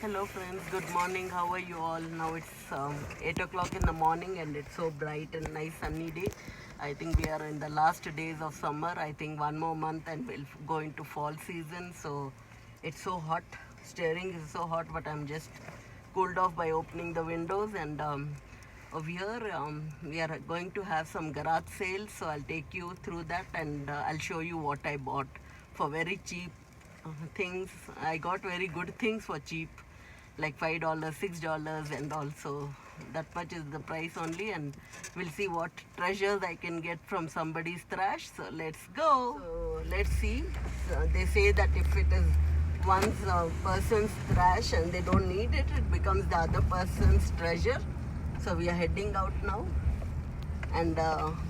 Hello friends, good morning. How are you all? Now it's 8 o'clock in the morning and it's so bright and nice sunny day. I think we are in the last days of summer. I think one more month and we'll go into fall season. So it's so hot. Steering is so hot, but I'm just cooled off by opening the windows. And over here we are going to have some garage sales. So I'll take you through that and I'll show you what I bought for very cheap things. I got very good things for cheap, like $5, $6, and also that much is the price only. And we'll see what treasures I can get from somebody's trash. So let's go. So let's see. So they say that if it is one person's trash and they don't need it, it becomes the other person's treasure. So we are heading out now and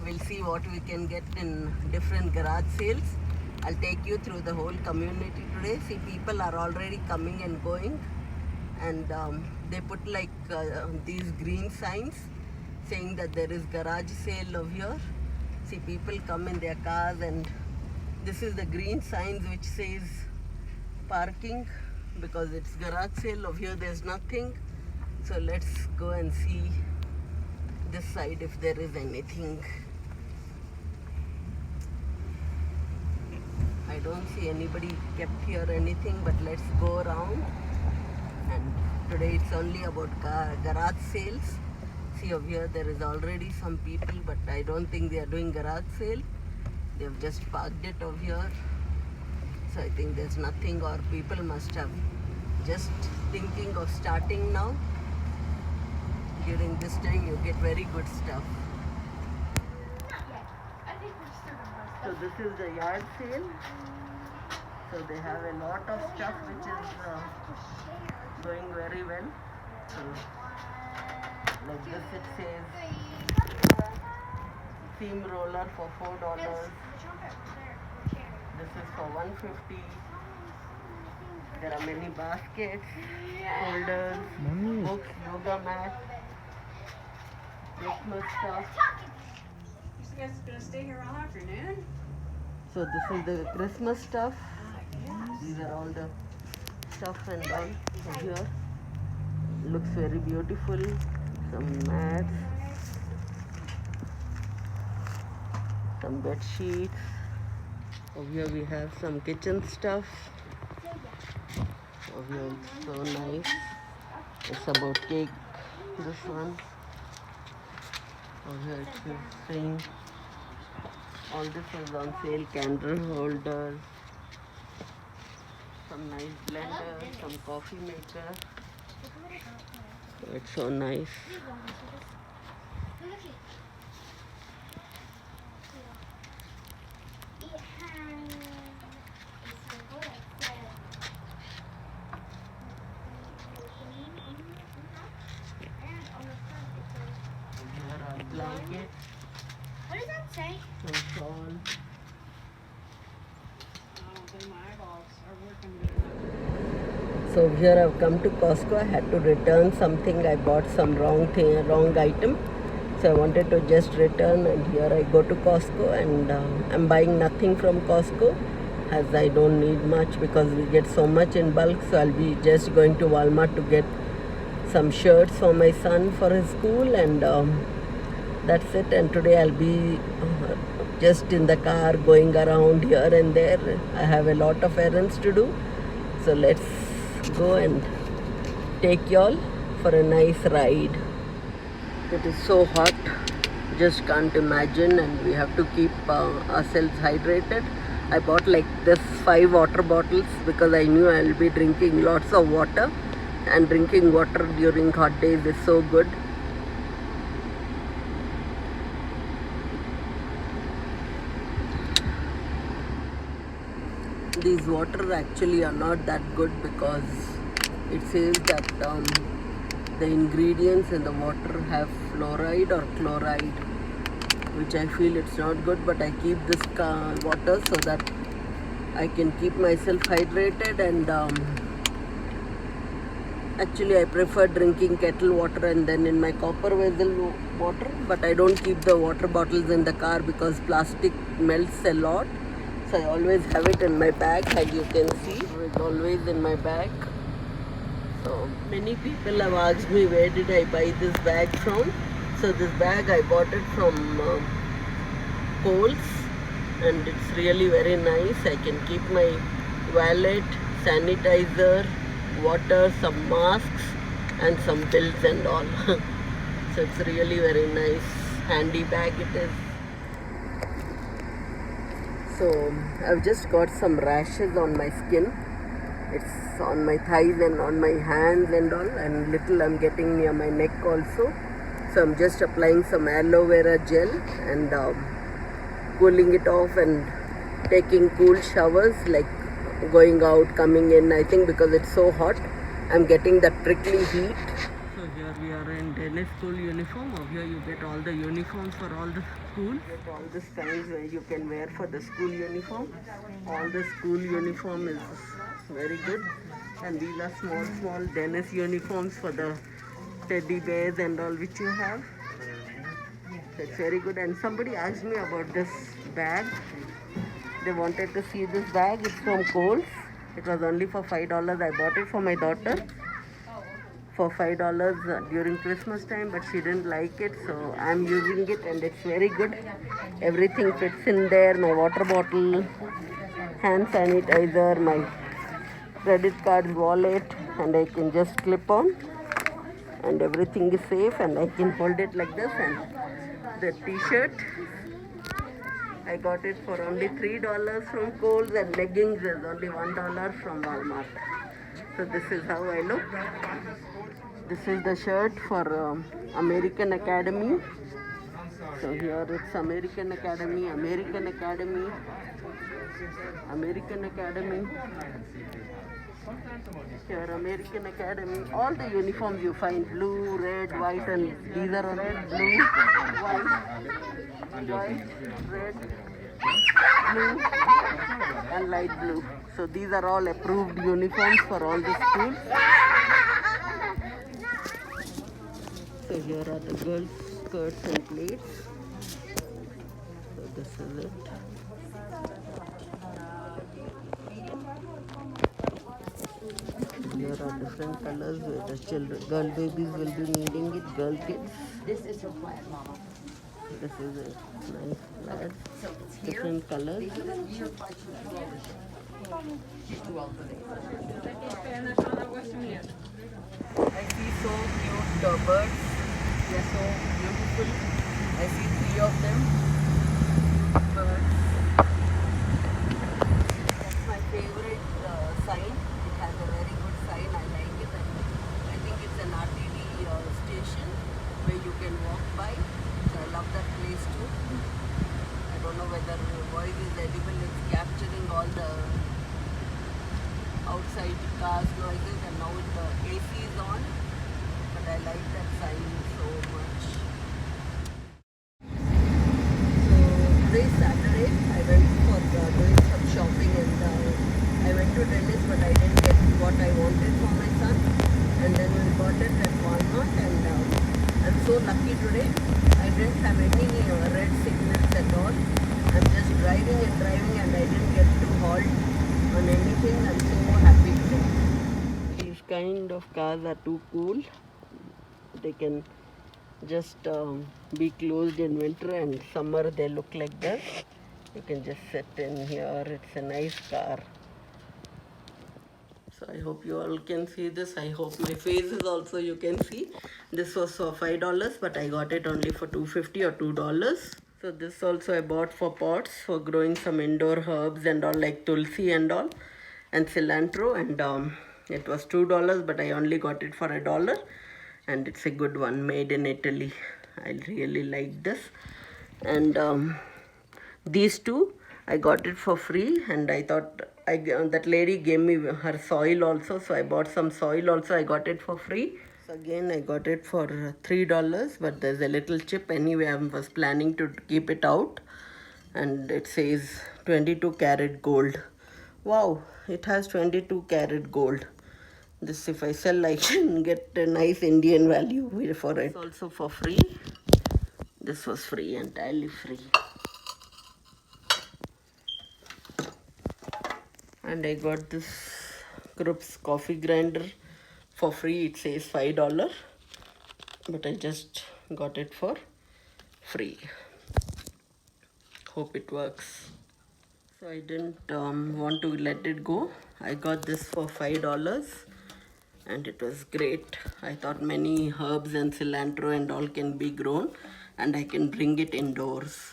we'll see what we can get in different garage sales. I'll take you through the whole community today. See, people are already coming and going, and they put like these green signs saying that there is garage sale over here. See, people come in their cars, and this is the green signs which says parking, because it's garage sale. Over here there's nothing. So let's go and see this side if there is anything. I don't see anybody kept here anything, but let's go around. And today it's only about garage sales. See, over here there is already some people, but I don't think they are doing garage sale. They have just parked it over here. So I think there's nothing, or people must have just thinking of starting now. During this time you get very good stuff. So this is the yard sale. So they have a lot of stuff which is going very well. So like this, it says seam roller for $4. This is for $1.50. There are many baskets, holders, books, yoga mat, Christmas stuff. You guys gonna stay here all afternoon? So this is the Christmas stuff. These are all the stuff and all over here. Looks very beautiful. Some mats, some bed sheets. Over here we have some kitchen stuff. Over here it's so nice. It's about cake. This one. Over here it's saying all this is on sale. Candle holders, some nice blender, some coffee maker. It's so nice. Here are blankets, What does that say? some shawl. My eyeballs are working good. So here I've come to Costco. I had to return something. I bought some wrong item. So I wanted to just return, and here I go to Costco, and I'm buying nothing from Costco as I don't need much because we get so much in bulk. So I'll be just going to Walmart to get some shirts for my son for his school, and that's it. And today I'll be just in the car going around here and there. I have a lot of errands to do. So let's go and take y'all for a nice ride. It is so hot, just can't imagine, and we have to keep ourselves hydrated. I bought like this 5 water bottles because I knew I'll be drinking lots of water, and drinking water during hot days is so good. These water actually are not that good because it says that the ingredients in the water have fluoride or chloride, which I feel it's not good, but I keep this water so that I can keep myself hydrated. And actually I prefer drinking kettle water and then in my copper vessel water, but I don't keep the water bottles in the car because plastic melts a lot. So I always have it in my bag, as you can see. It's always in my bag. So many people have asked me where did I buy this bag from. So this bag I bought it from Kohl's, and it's really very nice. I can keep my wallet, sanitizer, water, some masks and some bills and all. So it's really very nice, handy bag it is. So I've just got some rashes on my skin. It's on my thighs and on my hands and all, and little I'm getting near my neck also. So I'm just applying some aloe vera gel and cooling it off and taking cool showers, like going out, coming in. I think because it's so hot, I'm getting that prickly heat. So here we are in Dennis school uniform. Over here you get all the uniforms for all the schools. Get all the styles where you can wear for the school uniform. All the school uniform is very good. And these are small Dennis uniforms for the teddy bears and all which you have. That's very good. And somebody asked me about this bag. They wanted to see this bag. It's from Kohl's. It was only for $5. I bought it for my daughter for $5 during Christmas time, but she didn't like it, so I'm using it and it's very good. Everything fits in there, my water bottle, hand sanitizer, my credit card, wallet, and I can just clip on and everything is safe, and I can hold it like this. And the t-shirt, I got it for only $3 from Kohl's, and leggings is only $1 from Walmart. So this is how I look. This is the shirt for American Academy. So here it's American Academy, American Academy, American Academy. Here American Academy. All the uniforms you find blue, red, white, and these are red, blue, white, red, blue, and light blue. So these are all approved uniforms for all the schools. So here are the girls' skirts and plaits. So this is it. Here are different colors where the children, girl babies will be needing it, girl kids. This is her flat, Mama. This is a nice plaid. So it's here. Different colors. These are the shirt like she's too old for this. I see so cute birds. They are so beautiful. I see 3 of them. Birds. That's my favorite sign. It has a very good sign. I like it. And I think it's an RTD station where you can walk by. So I love that place too. I don't know whether the voice is edible. It's capturing all the outside cars noises, and now the AC is on. But I like that sign so much. So today is Saturday. I went for doing some shopping, and I went to Dennis, but I didn't get what I wanted for my son. And then we got it at Walmart, and I'm so lucky today. I didn't have any red signals at all. I'm just driving, and I didn't get to halt on anything. I'm so happy today. These kind of cars are too cool. They can just be closed in winter, and summer they look like this. You can just sit in here. It's a nice car. So I hope you all can see this. I hope my face is also you can see. This was for $5, but I got it only for $2.50 or $2. So this also I bought for pots for growing some indoor herbs and all, like tulsi and all, and cilantro, and it was $2, but I only got it for $1, and it's a good one, made in Italy. I really like this. And these two I got it for free, and I thought that lady gave me her soil also, so I bought some soil also. I got it for free. So again I got it for $3, but there's a little chip. Anyway, I was planning to keep it out, and it says 22 karat gold. Wow, it has 22 karat gold. This, if I sell, I can get a nice Indian value for it. It's also for free. This was free, entirely free. And I got this Krups coffee grinder For free it says $5, but I just got it for free. Hope it works. So I didn't want to let it go. I got this for $5 and it was great. I thought many herbs and cilantro and all can be grown and I can bring it indoors.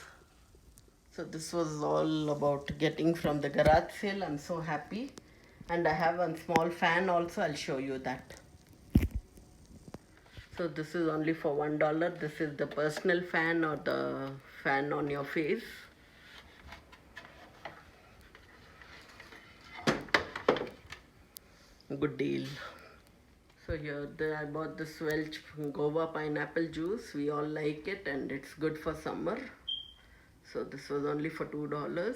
So this was all about getting from the garage sale. I'm so happy. And I have a small fan also. I'll show you that. So this is only for $1. This is the personal fan or the fan on your face. Good deal. So here I bought this Welch guava pineapple juice. We all like it and it's good for summer. So this was only for $2.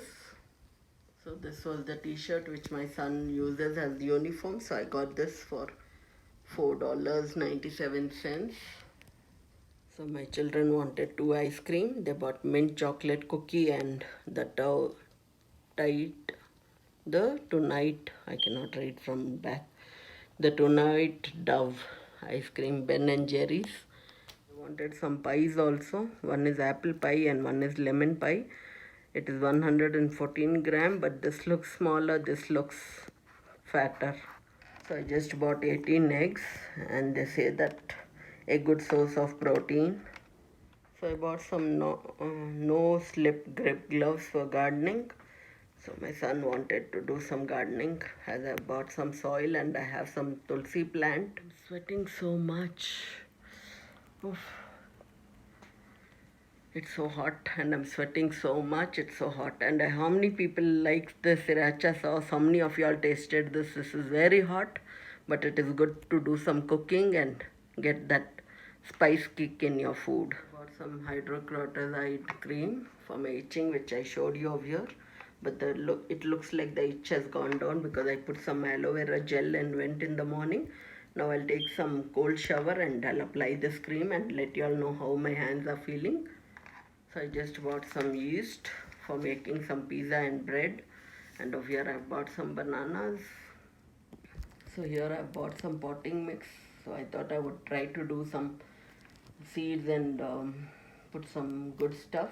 So this was the t-shirt which my son uses as the uniform. So I got this for $4.97. So my children wanted 2 ice cream. They bought mint chocolate cookie and the tonight, I cannot read from back. The tonight Dove ice cream, Ben and Jerry's. I wanted some pies also. One is apple pie and one is lemon pie. It is 114 gram, but this looks smaller, this looks fatter. So I just bought 18 eggs and they say that a good source of protein. So I bought some no slip grip gloves for gardening. So my son wanted to do some gardening, as I bought some soil and I have some tulsi plant. I'm sweating so much. Oof. It's so hot and I'm sweating so much. It's so hot. And how many people like the sriracha sauce? How many of y'all tasted this? This is very hot, but it is good to do some cooking and get that spice kick in your food. I bought some hydrocortisone cream for my itching, which I showed you over here. But it looks like the itch has gone down because I put some aloe vera gel and went in the morning. Now I'll take some cold shower and I'll apply this cream and let you all know how my hands are feeling. So I just bought some yeast for making some pizza and bread. And over here I bought some bananas. So here I bought some potting mix. So I thought I would try to do some seeds and put some good stuff.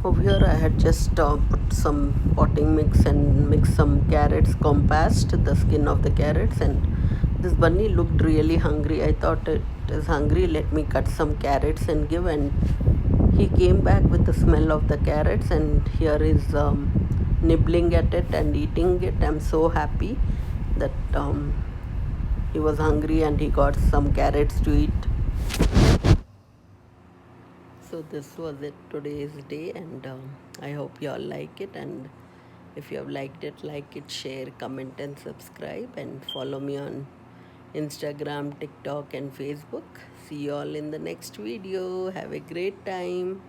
Over here I had just put some potting mix and mixed some carrots, compassed the skin of the carrots, and this bunny looked really hungry. I thought it is hungry, let me cut some carrots and give, and he came back with the smell of the carrots and here is nibbling at it and eating it. I'm so happy that he was hungry and he got some carrots to eat. So this was it, today's day, and I hope you all like it, and if you have liked it, like it, share, comment and subscribe, and follow me on Instagram, TikTok and Facebook. See you all in the next video. Have a great time.